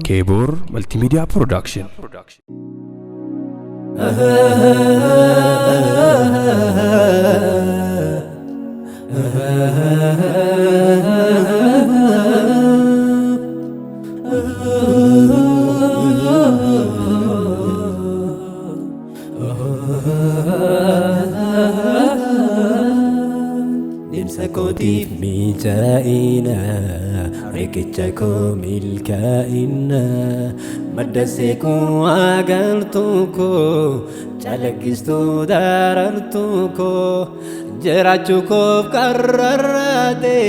Kebor Multimedia Production. Kotif mijaina rikichako milkaina madaseko agartuko chalagisto darartuko jerachuko karrarate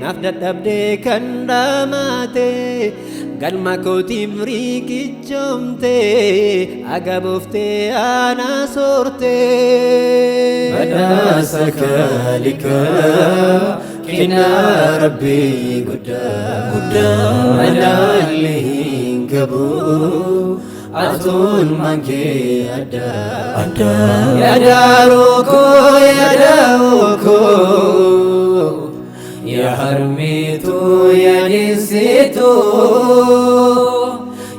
nafdadabde kandamate galma kotif rikichomte agabofte anasorte Madasaka lika kina Rabbi guda madalihin gabu atun manke ada ya daruko ya dawko ya harmitu ya disitu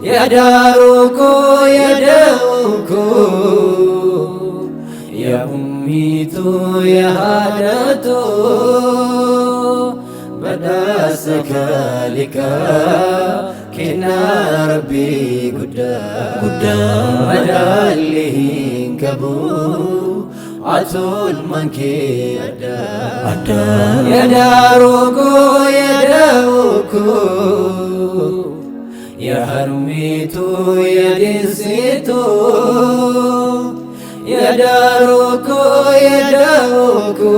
ya daruko ya dawko ya ummitu ya hadatu badasaka lika kina Rabbi guda madalihin kabu atul manke ada ya daruko ya dawko ya harmitu ya disitu ya daruko ya dawko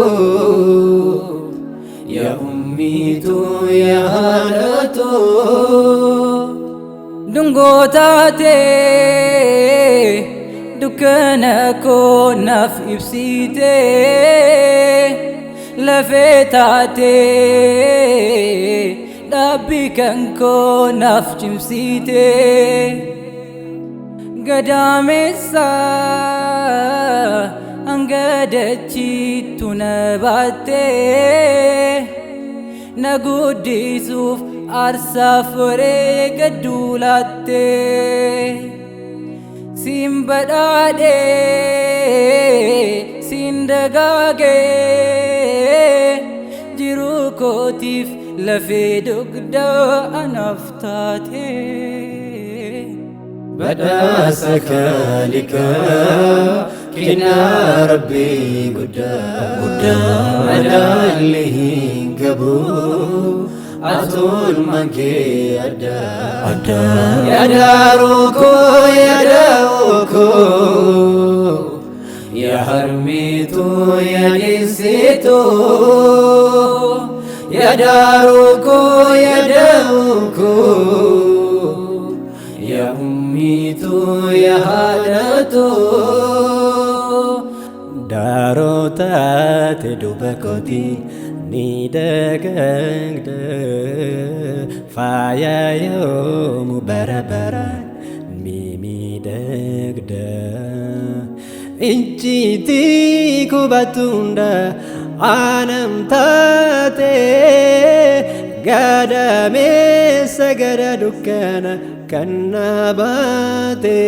ya ummitu ya hadatu dungotate dukanako naf ibsite lafetate dabikanko naf jimsite gadamesa angadachi tunabate nagudisuf arsafre gadulate simbadade sindagage jirukotif lafedugda anaftate badasaka lika kina Rabbi guda madalihin gabu atul manke ada ya daruko ya dawko ya harmitu ya disitu ya daruko ya dawko ya ummitu ya hadatu darota tedubakoti nidagangda faya yomu barabaran mimi dagda inchiti kubatunda anam tate gadame sagada dukkana kannabate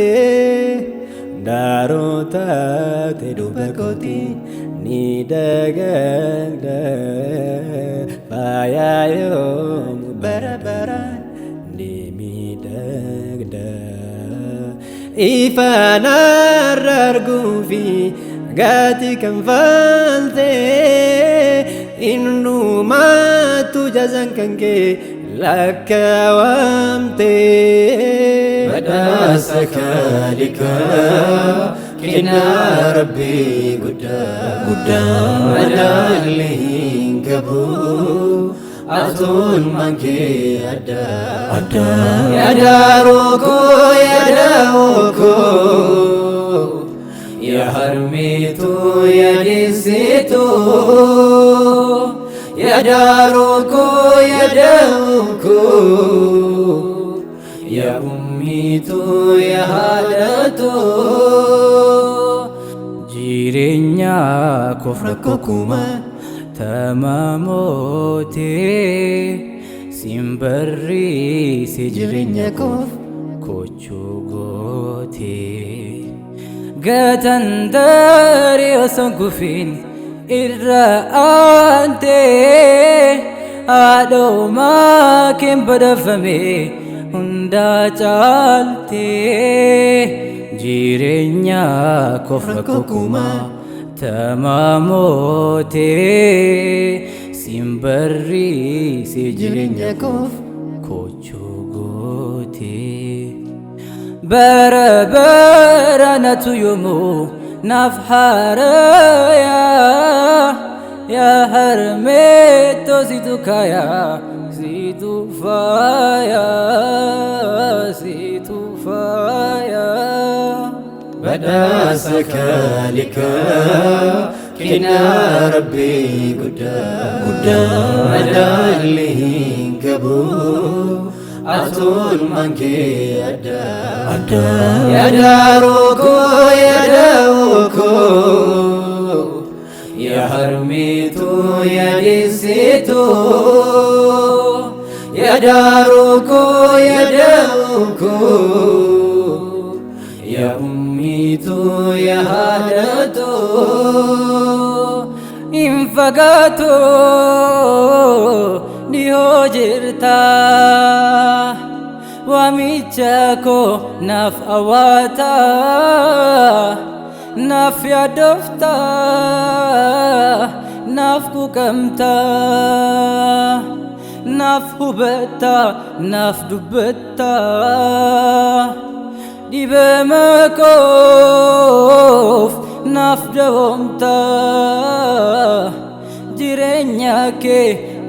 darota tedubakoti nidagangda fayayom barabaran nimidagda ifanarargufi gati kanfalte innumatu jazan kanke lakawamte badasaka lika kina Rabbi guda madalihin gabu atul manke ada ya daruko ya dawko ya harmitu ya disitu ya daruko ya dawko ya ummitu ya hadatu jirenya kofra kokuma tamamote simbarri si jireenya koof kochuu goote gatan dari osoo gufin irra aante adoma kin badafame hunda caalte jireenya koof rakkoo tamamote simbarri si jireenya koof kochuu goote bara bara natu yomu naaf haraya ya harmeto situ kaya situ faya بداسك لك كنا ربي قدام مداليه قبو أطول منكي أدا يا داروكو يا داوكو يا حرميتو يا ديسيتو يا داروكو يا داوكو يا أميتو يا هادتو إن فقاتو ديو جرتا وميتشاكو ناف أواتا ناف يدفتا ناف كوكمتا ناف هبتا ناف دبتا دبمكوف نافدومتا جيرينياك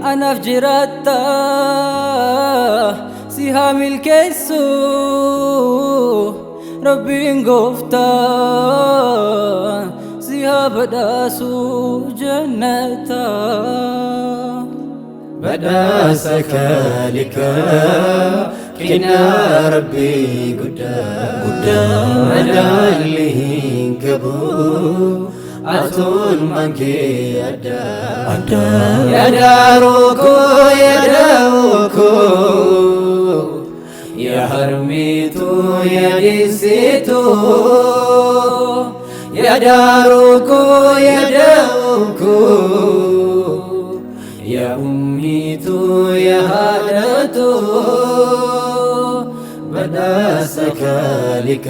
أنا فجرتا سيها ملكيسو ربي نقفتا سيها بداسو جنتا بداسك لك كنا ربي قدام مداليه قبو أطول منكي أدا يا داروكو يا داوكو يا حرميتو يا ديسيتو يا داروكو يا داوكو يا أميتو يا هادتو بداسك لك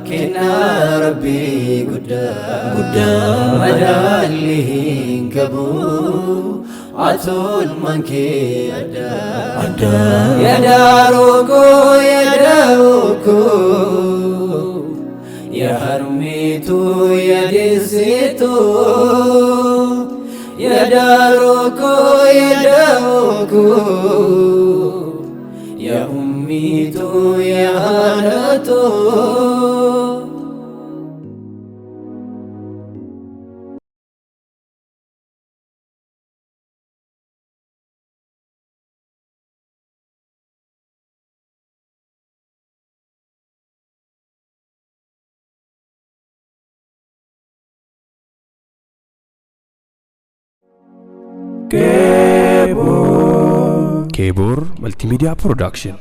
كنا ربي قدام مداليه قبو أطول منكي أدا يا داروكو يا داوكو يا حرميتو يا ديسيتو يا داروكو يا داوكو يا أميتو يا هادتو Kebor Multimedia Production.